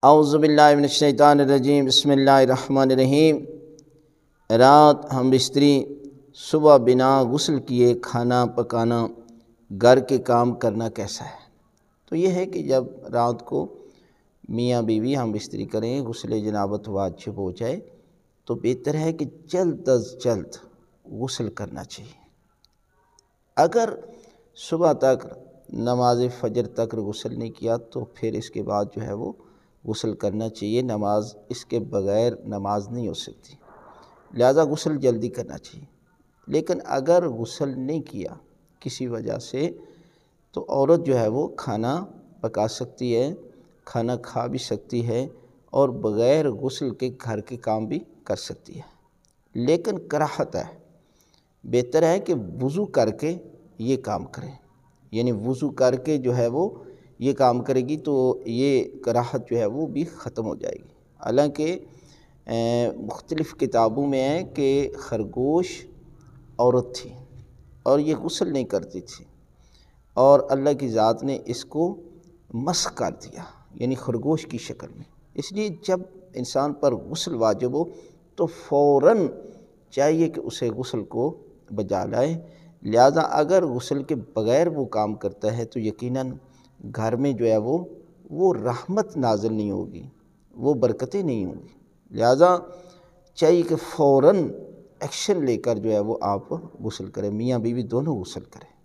اعوذ باللہ من الشیطان الرجیم، بسم اللہ الرحمن الرحیم۔ رات ہم بستری، صبح بنا غسل کیے کھانا پکانا، گھر کے کام کرنا کیسا ہے؟ تو یہ ہے کہ جب رات کو میاں بیوی ہم بستری کریں، غسل جنابت واجب ہو جائے تو بہتر ہے کہ جلد از جلد غسل کرنا چاہیے۔ اگر صبح تک نماز فجر تک غسل نہیں کیا تو پھر اس کے بعد جو ہے وہ غسل کرنا چاہیے۔ نماز اس کے بغیر نماز نہیں ہو سکتی، لہذا غسل جلدی کرنا چاہیے۔ لیکن اگر غسل نہیں کیا کسی وجہ سے تو عورت جو ہے وہ کھانا پکا سکتی ہے، کھانا کھا بھی سکتی ہے اور بغیر غسل کے گھر کے کام بھی کر سکتی ہے۔ لیکن کراہت ہے، بہتر ہے کہ وضو کر کے یہ کام کرے، یعنی وضو کر کے جو ہے وہ یہ کام کرے گی تو یہ کراہت جو ہے وہ بھی ختم ہو جائے گی۔ حالانکہ مختلف کتابوں میں ہے کہ خرگوش عورت تھی اور یہ غسل نہیں کرتی تھی، اور اللہ کی ذات نے اس کو مسخ کر دیا، یعنی خرگوش کی شکل میں۔ اس لیے جب انسان پر غسل واجب ہو تو فوراً چاہیے کہ اسے غسل کو بجا لائے۔ لہذا اگر غسل کے بغیر وہ کام کرتا ہے تو یقیناً گھر میں جو ہے وہ رحمت نازل نہیں ہوگی، وہ برکتیں نہیں ہوں گی۔ لہذا چاہیے کہ فوراً ایکشن لے کر جو ہے وہ آپ غسل کریں، میاں بیوی دونوں غسل کریں۔